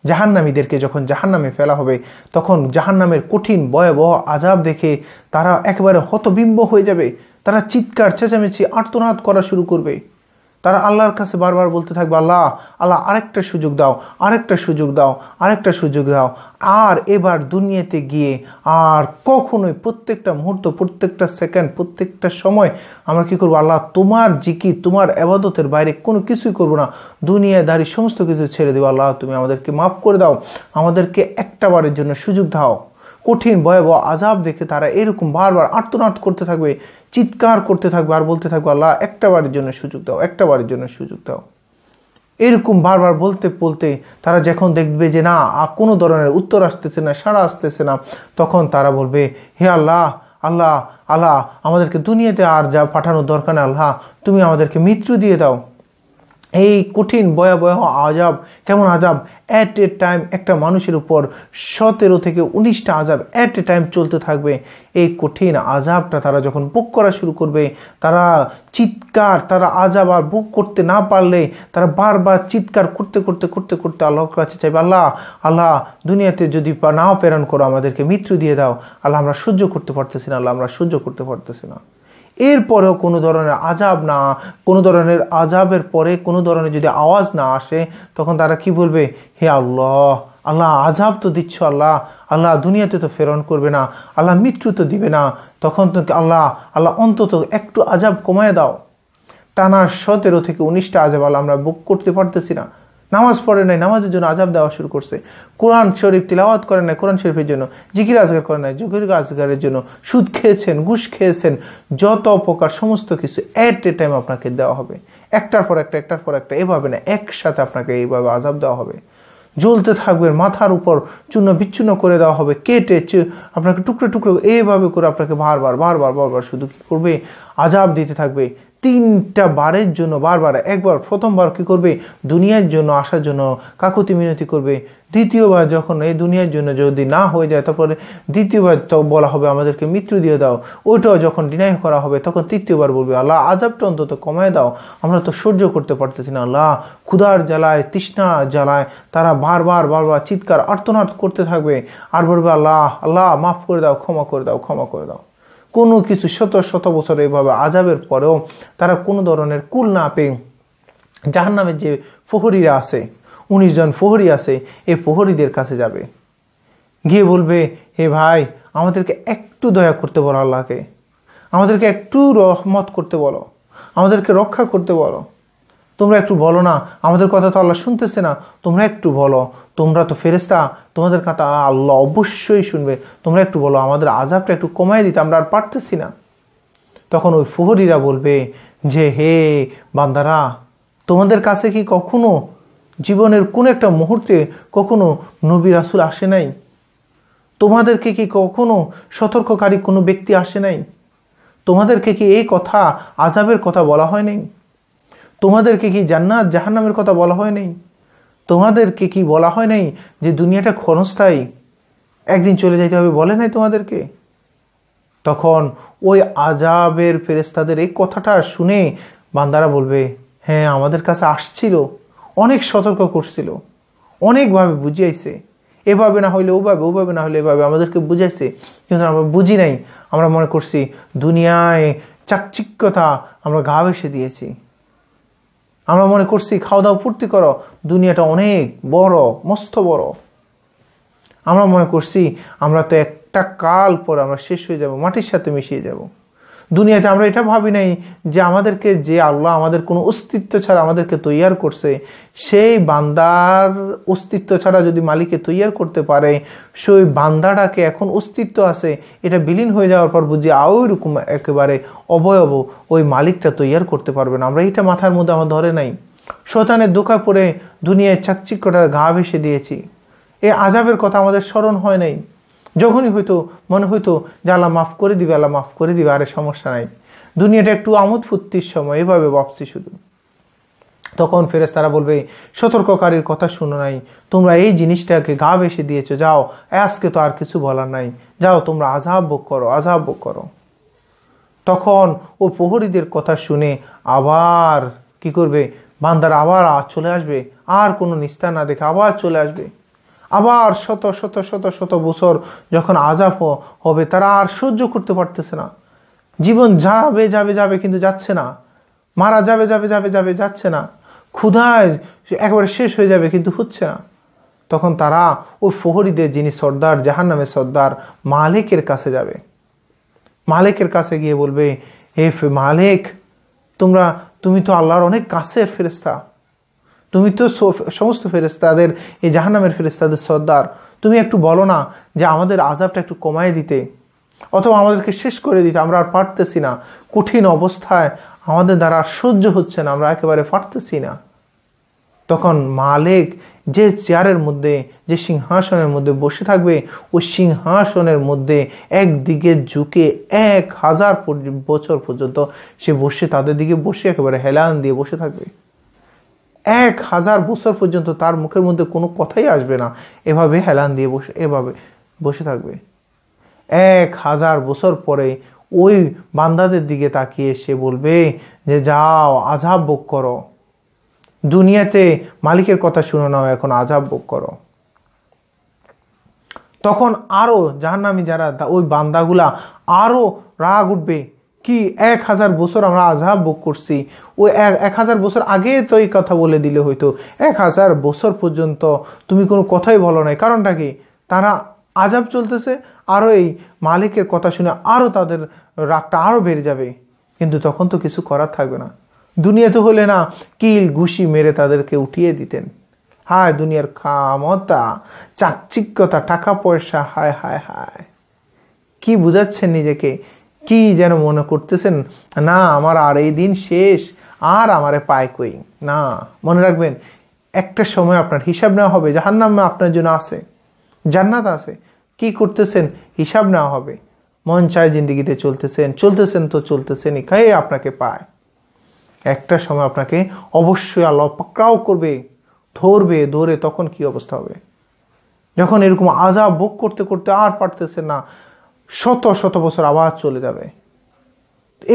জাহান্নামীদেরকে যখন জাহান্নামে ফেলা হবে তখন জাহান্নামের কঠিন ভয়াবহ আযাব দেখে তারা একেবারে হতবিম্ব হয়ে যাবে। তারা চিৎকার চেঁচামেচি আর্তনাদ করা শুরু করবে। তারা আল্লাহর কাছে বারবার বলতে থাকবে, আল্লাহ আল্লাহ আরেকটা সুযোগ দাও, আরেকটা সুযোগ দাও, আরেকটা সুযোগ দাও। আর এবার দুনিয়াতে গিয়ে আর কখনোই প্রত্যেকটা মুহূর্ত, প্রত্যেকটা সেকেন্ড, প্রত্যেকটা সময় আমরা কি করবো, আল্লাহ তোমার জিকির, তোমার ইবাদতের বাইরে কোনো কিছুই করব না, দুনিয়াদারি সমস্ত কিছু ছেড়ে দেবো। আল্লাহ তুমি আমাদেরকে মাফ করে দাও, আমাদেরকে একটা বারের জন্য সুযোগ দাও। কঠিন ভয়াবহ আযাব দেখে তারা এরকম বারবার আর্তনাদ করতে থাকবে, চিৎকার করতে থাকবে আর বলতে থাকবে, আল্লাহ একটা বারের জন্য সুযোগ দাও, একটা বারের জন্য সুযোগ দাও। এরকম বারবার বলতে বলতে তারা যখন দেখবে যে না কোনো ধরনের উত্তর আসতেছে না, সাড়া আসতেছে না, তখন তারা বলবে, হে আল্লাহ আল্লাহ আল্লাহ আমাদেরকে দুনিয়াতে আর যা পাঠানোর দরকার না, আল্লাহ তুমি আমাদেরকে মৃত্যু দিয়ে দাও। এই কঠিন ভয়াবহ আযাব, কেমন আযাব, অ্যাট এ টাইম একটা মানুষের উপর 17 থেকে 19টা আযাব অ্যাট এ টাইম চলতে থাকবে। এই কঠিন আযাবটা তারা যখন ভোগ করা শুরু করবে, তারা চিৎকার, তারা আযাব আর ভোগ করতে না পারলে তারা বারবার চিৎকার করতে করতে করতে করতে আল্লাহর কাছে চাইবে, আল্লাহ আল্লাহ দুনিয়াতে যদি নাও প্রেরণ করো, আমাদেরকে মৃত্যু দিয়ে দাও, আল্লাহ আমরা সহ্য করতে পারতেছি না, আল্লাহ আমরা সহ্য করতে পারতেছি না। এরপরেও কোনো ধরনের আযাব না, কোনো ধরনের আযাবের পরে কোনো ধরনের যদি আওয়াজ না আসে, তখন তারা কি বলবে, হে আল্লাহ আল্লাহ আযাব তো দিচ্ছ, আল্লাহ আল্লাহ দুনিয়াতে তো প্রেরণ করবে না, আল্লাহ মৃত্যু তো দিবে না, তখন তো আল্লাহ আল্লাহ অন্তত একটু আযাব কমায় দাও। টানা 17 থেকে 19টা আযাব আল্লাহ আমরা ভোগ করতে পারতেছি না। নামাজ পড়ে নাই, নামাজের জন্য আযাব দেওয়া শুরু করছে। কোরআন শরীফ তিলাওয়াত করেন নাই, কোরআন শরীফের জন্য জিকির আজগার করেন নাই, জিকির আজগারের জন্য সুদ খেয়েছেন, ঘুষ খেয়েছেন, যত প্রকার সমস্ত কিছু এট এ টাইম আপনাকে দেওয়া হবে, একটার পর একটা, একটার পর একটা, এভাবে না একসাথে আপনাকে এইভাবে আযাব দেওয়া হবে। জ্বলতে থাকবে, মাথার উপর চূর্ণ বিচ্ছিন্ন করে দেওয়া হবে, কেটে আপনাকে টুকরো টুকরো এইভাবে করে আপনাকে বারবার বারবার বারবার শুধু কি করবে, আযাব দিতে থাকবে। 3টা বারের জন্য বারবার, একবার প্রথমবার কি করবে, দুনিয়ার জন্য আসার জন্য কাকুতি মিনতি করবে। দ্বিতীয়বার যখন এই দুনিয়ার জন্য যদি না হয়ে যায়, তারপরে দ্বিতীয়বার তো বলা হবে আমাদেরকে মৃত্যু দিয়ে দাও। ওইটাও যখন ডিনাই করা হবে, তখন তৃতীয়বার বলবে, আল্লাহ আযাবটা অন্তত কমায় দাও, আমরা তো সহ্য করতে পারতেছি না। আল্লাহ ক্ষুধার জ্বালায়, তৃষ্ণা জ্বালায় তারা বারবার বারবার চিৎকার আর্তনাদ করতে থাকবে আর বলবে, আল্লাহ আল্লাহ মাফ করে দাও, ক্ষমা করে দাও, ক্ষমা করে দাও। কোনো কিছু শত শত বছর এইভাবে আযাবের পরেও তারা কোনো ধরনের কুল না পেয়ে জাহান্নামের যে প্রহরীরা আছে, 19 জন প্রহরী আছে, এই প্রহরীদের কাছে যাবে, গিয়ে বলবে, হে ভাই আমাদেরকে একটু দয়া করতে বলো, আল্লাহকে আমাদেরকে একটু রহমত করতে বলো, আমাদেরকে রক্ষা করতে বলো, তোমরা একটু বলো না, আমাদের কথা তো আল্লাহ শুনতেছে না, তোমরা একটু বলো, তোমরা তো ফেরেশতা, তোমাদের কথা আল্লাহ অবশ্যই শুনবে, তোমরা একটু বলো, আমাদের আযাবটা একটু কমায় দিতে, আমরা আর পারতেছি না। তখন ওই প্রহরীরা বলবে যে, হে বান্দারা, তোমাদের কাছে কি কখনো জীবনের কোনো একটা মুহূর্তে কখনো নবী রাসূল আসে নাই? তোমাদেরকে কি কখনো সতর্ককারী কোনো ব্যক্তি আসে নাই? তোমাদেরকে কি এই কথা, আযাবের কথা বলা হয় নাই? তোমাদেরকে কি জান্নাত জাহান্নামের কথা বলা হয় নাই? তোমাদেরকে কি বলা হয় নাই যে দুনিয়াটা ক্ষণস্থায়ী, একদিন চলে যাইতে হবে, বলে নাই তোমাদেরকে? তখন ওই আযাবের ফেরেশতাদের এই কথাটা শুনে বান্দারা বলবে, হ্যাঁ আমাদের কাছে আসছিল, অনেক সতর্ক করছিল, অনেকভাবে বুঝিয়েছে, এভাবে না হইলে ওভাবে, ওভাবে না হলে এভাবে আমাদেরকে বুঝাইছে, কিন্তু আমরা বুঝি নাই। আমরা মনে করছি দুনিয়ায় চাকচিক্যতা আমরা গা ভেসে দিয়েছি, আমরা মনে করছি খাওয়া দাওয়া ফুর্তি করো, দুনিয়াটা অনেক বড়, মস্ত বড়। আমরা মনে করছি আমরা তো একটা কাল পর আমরা শেষ হয়ে যাব, মাটির সাথে মিশিয়ে যাব। দুনিয়াতে আমরা এটা ভাবি নাই যে আমাদেরকে যে আল্লাহ আমাদের কোনো অস্তিত্ব ছাড়া আমাদেরকে তৈয়ার করছে, সেই বান্দার অস্তিত্ব ছাড়া যদি মালিককে তৈয়ার করতে পারে, সেই বান্দাটাকে এখন অস্তিত্ব আছে, এটা বিলীন হয়ে যাওয়ার পর বুঝি ওইরকম একেবারে অবয়ব ওই মালিকটা তৈয়ার করতে পারবে না। আমরা এটা মাথার মধ্যে আমার ধরে নাই, শয়তানের ধোঁকা পড়ে দুনিয়ায় চাকচিক্যটা গা ভেসে দিয়েছি। এই আযাবের কথা আমাদের স্মরণ হয় নাই। যখনই হয়তো মনে হইতো যে আল্লাহ মাফ করে দিবে, আল্লাহ মাফ করে দিবে, আরে সমস্যা নাই, দুনিয়াটা একটু আমোদ ফুর্তির সময়, এভাবে ভাবছি শুধু। তখন ফেরেশতারা বলবে, সতর্ককারীর কথা শুনো নাই, তোমরা এই জিনিসটাকে গা ভেসে দিয়েছো, যাও আজকে তো আর কিছু বলার নাই, যাও তোমরা আযাব ভোগ করো, আযাব ভোগ করো। তখন ও প্রহরীদের কথা শুনে আবার কি করবে, বান্দারা আবার চলে আসবে, আর কোনো নিস্তার না দেখে আবার চলে আসবে। আবার শত শত শত শত বছর যখন আযাব হবে, তারা আর সহ্য করতে পারতেছে না। জীবন যাবে যাবে যাবে কিন্তু যাচ্ছে না, মারা যাবে যাবে যাবে যাবে যাচ্ছে না, ক্ষুধায় একেবারে শেষ হয়ে যাবে কিন্তু হচ্ছে না। তখন তারা ওই প্রহরীদের, যিনি সর্দার, জাহান্নামের সর্দার মালিকের কাছে যাবে। মালিকের কাছে গিয়ে বলবে, হে মালিক, তুমি তো আল্লাহর অনেক কাছের ফেরেশতা, তুমি তো সমস্ত ফেরেশতাদের, এই জাহান্নামের ফেরেশতাদের সর্দার, তুমি একটু বলো না যে আমাদের আযাবটা একটু কমায় দিতে, অথবা আমাদেরকে শেষ করে দিতে, আমরা আর পারতেছি না, কঠিন অবস্থায় আমাদের দ্বারা আর সহ্য হচ্ছে না, আমরা একেবারে পারতেছি না। তখন মালিক যে চেয়ারের মধ্যে, যে সিংহাসনের মধ্যে বসে থাকবে, ওই সিংহাসনের মধ্যে একদিকে ঝুঁকে 1000 বছর পর্যন্ত সে বসে, তাদের দিকে বসে একেবারে হেলান দিয়ে বসে থাকবে। 1000 বছর পর্যন্ত তার মুখের মধ্যে কোনো কথাই আসবে না, এভাবে হেলান দিয়ে বসে, এভাবে বসে থাকবে। 1000 বছর পরে ওই বান্দাদের দিকে তাকিয়ে সে বলবে যে যাও আযাব ভোগ করো, দুনিয়াতে মালিকের কথা শুনে নাও, এখন আযাব ভোগ করো। তখন আরো জাহান্নামী যারা, ওই বান্দাগুলা আরো রাগ উঠবে, কি 1000 বছর আমরা আযাব ভোগ করছি, ওই 1000 বছর আগে তো এই কথা বলে দিলে হইতো, 1000 বছর পর্যন্ত তুমি কোনো কথাই বলো নাই, কারণটা কি? তারা আযাব চলতেছে, আরো এই মালিকের কথা শুনে আরো তাদের রাগটা আরো বেড়ে যাবে, কিন্তু তখন তো কিছু করার থাকবে না। দুনিয়াতে হলে না কিল ঘুষি মেরে তাদেরকে উঠিয়ে দিতেন। হায় দুনিয়ার ক্ষমতা, চাকচিক্যতা, টাকা পয়সা, হায় হায় হায়, কি বুঝাচ্ছেন নিজেকে? কি যেন মনে করতেছেন, না আমার আর এই দিন শেষ, আর আমারে পায় কই না। মনে রাখবেন, একটা সময় আপনার হিসাব নেওয়া হবে। জাহান্নামে আপনার জন্য আছে, জান্নাত আছে, কি করতেছেন হিসাব নেওয়া হবে। মন চায় জিন্দিগিতে চলতেছেন তো চলতেছেনই, কে আপনাকে পায়। একটা সময় আপনাকে অবশ্যই আল্লাহ পাকড়াও করবে, ধরে, তখন কি অবস্থা হবে? যখন এরকম আযাব ভোগ করতে করতে আর পারতেছেন না, শত শত বছর আবার চলে যাবে,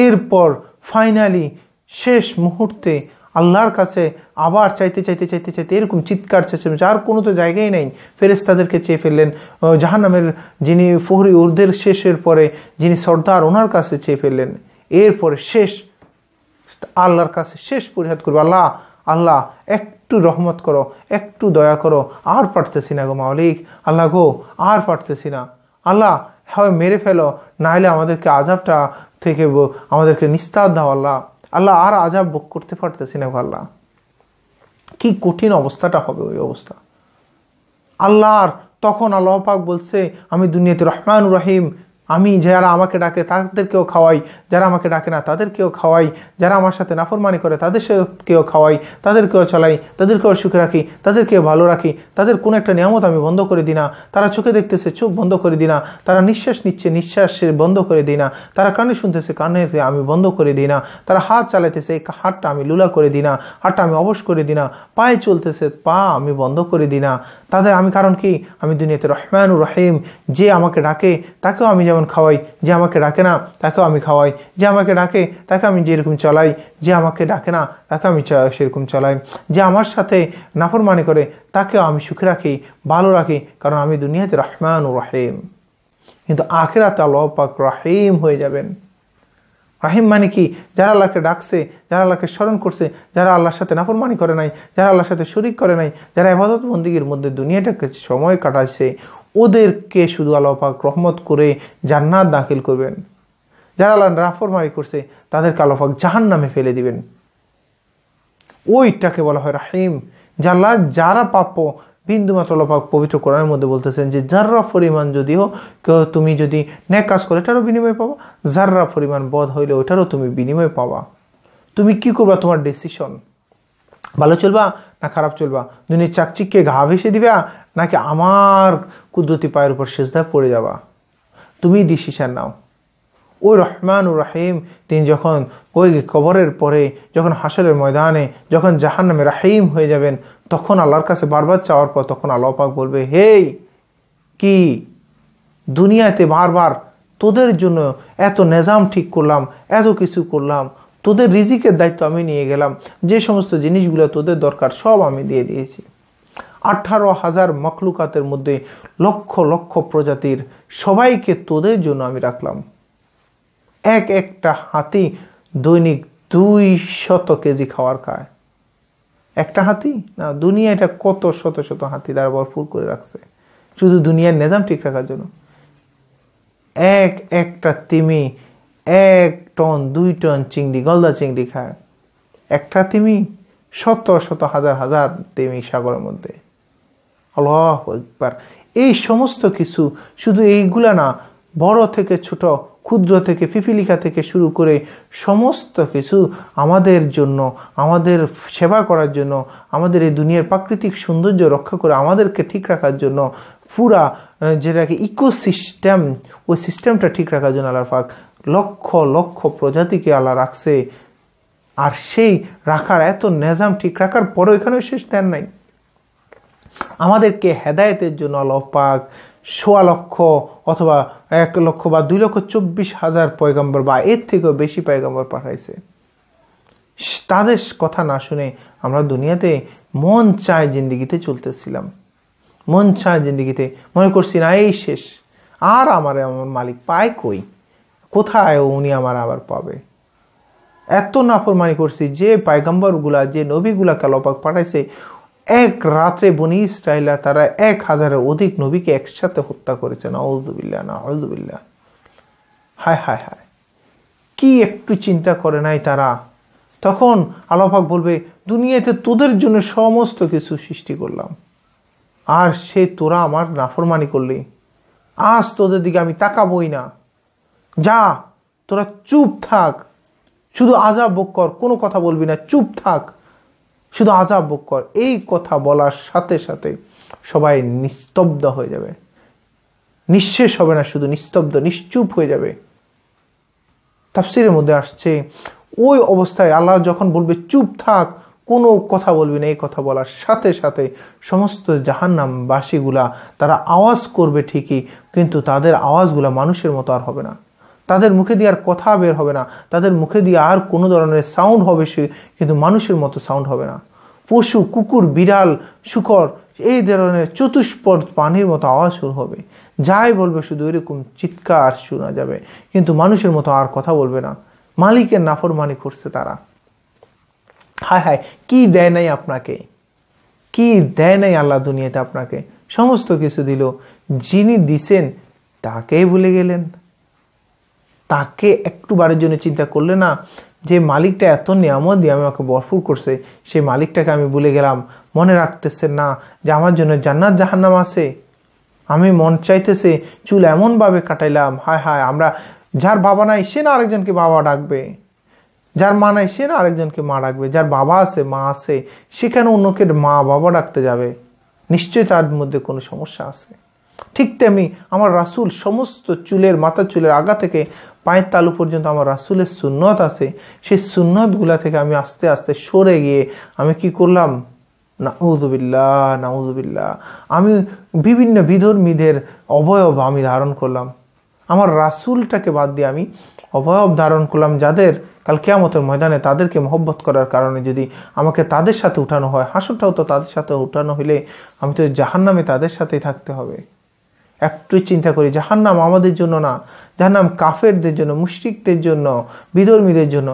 এরপর ফাইনালি শেষ মুহূর্তে আল্লাহর কাছে আবার চাইতে চাইতে চাইতে চাইতে এরকম চিৎকার চেঁচামেচি, যার কোনো তো জায়গায় নেই, ফেরেশতাদেরকে চেয়ে ফেললেন, জাহান্নামের যিনি প্রহরী, ওদের শেষের পরে যিনি সর্দার, ওনার কাছে চেয়ে ফেললেন। এরপরে শেষ আল্লাহর কাছে শেষ পরিহাদ করবে, আল্লাহ আল্লাহ একটু রহমত করো, একটু দয়া করো, আর পারতেছি না গো মালিক, আল্লাহ গো আর পারতেছি না, আল্লাহ হয় মেরে ফেলো, নাহলে আমাদেরকে আযাবটা থেকে আমাদেরকে নিস্তার দাও, আল্লাহ আল্লাহ আর আযাব ভোগ করতে পারতেছি না গো আল্লাহ। কি কঠিন অবস্থাটা হবে ওই অবস্থা। আল্লাহর তখন আল্লাহ পাক বলছে, আমি দুনিয়াতে রহমান রহিম, আমি যারা আমাকে ডাকে তাদেরকেও খাওয়াই, যারা আমাকে ডাকে না তাদেরকেও খাওয়াই, যারা আমার সাথে নাফরমানি করে তাদেরকেও খাওয়াই, তাদেরকেও চালাই, তাদেরকেও সুখে রাখি, তাদেরকেও ভালো রাখি, তাদের কোনো একটা নিয়ামত আমি বন্ধ করে দিই না। তারা চোখে দেখতেছে, চোখ বন্ধ করে দিই না। তারা নিঃশ্বাস নিচ্ছে, নিঃশ্বাসের বন্ধ করে দিই না। তারা কানে শুনতেছে, কানের আমি বন্ধ করে দিই না। তারা হাত চালাইতেছে, এই হাতটা আমি লুলা করে দিই না, হাতটা আমি অবশ করে দিই না। পায়ে চলতেছে, পা আমি বন্ধ করে দিই না। তাদের আমি, কারণ কি, আমি দুনিয়াতে রহমানুর রহিম, যে আমাকে ডাকে তাকেও আমি যেমন খাওয়াই, যে আমাকে ডাকে না তাকেও আমি খাওয়াই, যে আমাকে ডাকে তাকে আমি যেরকম চালাই, যে আমাকে ডাকে না তাকে আমি সেরকম চালাই, যে আমার সাথে নাফরমানি করে তাকেও আমি সুখে রাখি, ভালো রাখি, কারণ আমি দুনিয়াতে রহমানুর রহিম। কিন্তু আখিরাতে আল্লাহ পাক রহিম হয়ে যাবেন। রাহিম মানে কি? যারা আল্লাহকে ডাকছে, যারা আল্লাহকে স্মরণ করছে, যারা আল্লাহর সাথে নাফরমানি করে নাই, যারা আল্লাহর সাথে শরীক করে নাই, যারা ইবাদত বন্দেগীর মধ্যে দুনিয়াটাকে সময় কাটাইছে, ওদেরকে শুধু আল্লাহ পাক রহমত করে জান্নাত দাখিল করবেন। যারা আল্লাহর নাফরমানি করছে তাদেরকে আল্লাহ পাক জাহান্নামে ফেলে দিবেন। ওইটাকে বলা হয় রাহিম। আল্লাহ যারা প্রাপ্য, বিন্দুমাত্র আল্লাহ পাক পবিত্র কোরআনের মধ্যে বলতেছেন যে যাররা পরিমাণ যদিও তুমি যদি নেক কাজ করো এটারও বিনিময় পাবা, যাররা পরিমাণ বদ হইলে ওইটারও তুমি বিনিময় পাবা। তুমি কি করবা, তোমার ডিসিশন। ভালো চলবা না খারাপ চলবা, দুনিয়ার চাকচিককে ঘা ভেসে দিবা, নাকি আমার কুদরতি পায়ের উপর সেজদা পড়ে যাবা, তুমি ডিসিশন নাও। ওই রহমানুর রহিম তিনি যখন ওই কবরের পরে, যখন হাসরের ময়দানে, যখন জাহান্নামে রাহিম হয়ে যাবেন, তখন আল্লাহর কাছে বারবার চাওয়ার পর তখন আল্লাহ পাক বলবে, হেই কি দুনিয়াতে বারবার তোদের জন্য এত নিজাম ঠিক করলাম, এত কিছু করলাম, তোদের রিজিকের দায়িত্ব আমি নিয়ে গেলাম, যে সমস্ত জিনিসগুলো তোদের দরকার সব আমি দিয়ে দিয়েছি। 18,000 মখলুকাতের মধ্যে লক্ষ লক্ষ প্রজাতির সবাইকে তোদের জন্য আমি রাখলাম। একটা হাতি দৈনিক 200 কেজি খাবার খায়। একটা হাতি না, দুনিয়া এটা কত শত শত হাতি দ্বারা ভরপুর করে রাখছে শুধু দুনিয়ার নিজাম ঠিক রাখার জন্য। একটা তিমি 1 টন 2 টন চিংড়ি, গলদা চিংড়ি খায়। একটা তিমি শত শত হাজার হাজার তিমি সাগরের মধ্যে। আল্লাহু আকবার। এই সমস্ত কিছু শুধু এইগুলা না, বড় থেকে ছোট, ক্ষুদ্র থেকে পিপিলিকা থেকে শুরু করে সমস্ত কিছু আমাদের জন্য, আমাদের সেবা করার জন্য, আমাদের এই দুনিয়ার প্রাকৃতিক সৌন্দর্য রক্ষা করে আমাদেরকে ঠিক রাখার জন্য, পুরা যেটাকে ইকোসিস্টেম, ওই সিস্টেমটা ঠিক রাখার জন্য আল্লাহ পাক লক্ষ লক্ষ প্রজাতিকে আল্লাহ রাখছে। আর সেই রাখার এত নিজাম ঠিক রাখার পরেও এখানেও শেষ দেন নাই, আমাদেরকে হেদায়েতের জন্য আল্লাহ পাক 1.25 লক্ষ অথবা 1 লক্ষ বা 2,24,000 পয়গম্বর বা এর থেকেও বেশি পয়গম্বর পাঠাইছে। তাদের কথা না শুনে আমরা দুনিয়াতে মন চায় জিন্দিগিতে চলতেছিলাম, মন চায় জিন্দিগিতে মনে করছি না এই শেষ, আর আমার মালিক পায় কই, কোথায় উনি আমার আবার পাবে। এত নাফরমানি করছি যে পয়গম্বরগুলা, যে নবীগুলাকে আল্লাহ পাক পাঠাইছে, এক রাত্রে বনি ইসরাইলা তারা 1,000-এর অধিক নবীকে একসাথে হত্যা করেছে। নাউযুবিল্লাহ, নাউযুবিল্লাহ। হায় হায় হায়, কি একটু চিন্তা করে নাই তারা। তখন আল্লাহ পাক বলবে, দুনিয়াতে তোদের জন্য সমস্ত কিছু সৃষ্টি করলাম, আর সে তোরা আমার নাফরমানি করলি, আজ তোদের দিকে আমি তাকাবই না, যা তোরা চুপ থাক, শুধু আযাব ভোগ কর, কোনো কথা বলবি না, চুপ থাক, শুধু আযাব ভোগ কর। এই কথা বলার সাথে সাথে সবাই নিস্তব্ধ হয়ে যাবে, নিঃশেষ হবে না, শুধু নিস্তব্ধ নিশ্চুপ হয়ে যাবে। তাফসীরের মধ্যে আসছে, ওই অবস্থায় আল্লাহ যখন বলবে চুপ থাক, কোনো কথা বলবি না, এই কথা বলার সাথে সাথে সমস্ত জাহান্নামবাসীগুলা তারা আওয়াজ করবে ঠিকই, কিন্তু তাদের আওয়াজগুলা মানুষের মতো আর হবে না, তাদের মুখে দিয়ে আর কথা বের হবে না, তাদের মুখে দিয়ে আর কোনো ধরনের সাউন্ড হবে সে, কিন্তু মানুষের মতো সাউন্ড হবে না। পশু, কুকুর, বিড়াল, শূকর, এই ধরনের চতুষ্পদ প্রাণীর মতো আওয়াজ শুরু হবে, যাই বলবে শুধু এরকম চিৎকার শোনা যাবে, কিন্তু মানুষের মতো আর কথা বলবে না। মালিকের নাফরমানি করছে তারা। হায় হায়, কি দেয় নাই আপনাকে, কি দেয় নাই আল্লাহ দুনিয়াতে আপনাকে, সমস্ত কিছু দিল, যিনি দিছেন তাকেই ভুলে গেলেন, তাকে একটু বারের জন্য চিন্তা করলে না, যে মালিকটা এত নিয়ামত দিয়ে আমাকে ভরপুর করছে, সেই মালিকটাকে আমি ভুলে গেলাম। মনে রাখতেছেন না যে আমার জন্য জান্নাত জাহান্নাম আছে, আমি মন চাইতেছে চুল এমনভাবে কাটাইলাম। হায় হায়, আমরা যার বাবা নাই সে না আরেকজনকে বাবা ডাকবে, যার মা নাই সে না আরেকজনকে মা ডাকবে, যার বাবা আছে মা আছে সেখানে অন্যকে মা বাবা ডাকতে যাবে, নিশ্চয়ই তার মধ্যে কোনো সমস্যা আছে। ঠিক তেমনি আমার রাসূল সমস্ত চুলের, মাথা চুলের আগা থেকে পায়ের তালু পর্যন্ত আমার রাসূলের সুন্নত আছে, সেই সুন্নতগুলা থেকে আমি আস্তে আস্তে সরে গিয়ে আমি কি করলাম, নাউযুবিল্লাহ, নাউযুবিল্লাহ, আমি বিভিন্ন বিধর্মীদের অবয়ব আমি ধারণ করলাম, আমার রাসূলটাকে বাদ দিয়ে আমি অবয়ব ধারণ করলাম, যাদের কাল কিয়ামতের ময়দানে তাদেরকে মহব্বত করার কারণে যদি আমাকে তাদের সাথে উঠানো হয়, হাসরটাও তো তাদের সাথে উঠানো হলে আমি তো জাহান্নামে তাদের সাথেই থাকতে হবে। একটু চিন্তা করি, জাহান্নাম আমাদের জন্য না, জাহান্নাম কাফেরদের জন্য, মুশরিকদের জন্য, বিধর্মীদের জন্য।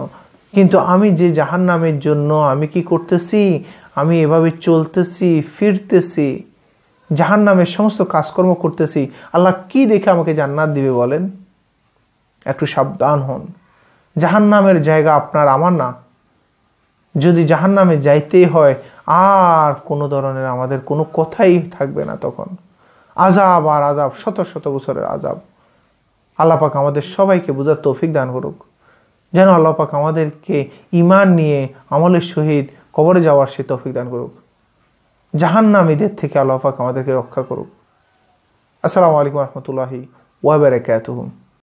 কিন্তু আমি যে জাহান্নামের জন্য আমি কি করতেছি, আমি এভাবে চলতেছি, ফিরতেছি, জাহান্নামের সমস্ত কাজকর্ম করতেছি, আল্লাহ কি দেখে আমাকে জান্নাত দিবে বলেন? একটু সাবধান হন। জাহান্নামের জায়গা আপনার আমার না। যদি জাহান্নামে যাইতেই হয় আর কোনো ধরনের আমাদের কোনো কথাই থাকবে না, তখন আযাব আর আযাব, শত শত বছরের আযাব। আল্লাহ পাক আমাদের সবাইকে বুঝার তৌফিক দান করুক, যেন আল্লাহ পাক আমাদেরকে ঈমান নিয়ে আমলের সহিত কবরে যাওয়ার সে তৌফিক দান করুক, জাহান্নামীদের থেকে আল্লাহ পাক আমাদেরকে রক্ষা করুক। আসসালামু আলাইকুম ওয়া রাহমাতুল্লাহি ওয়া বারাকাতুহু।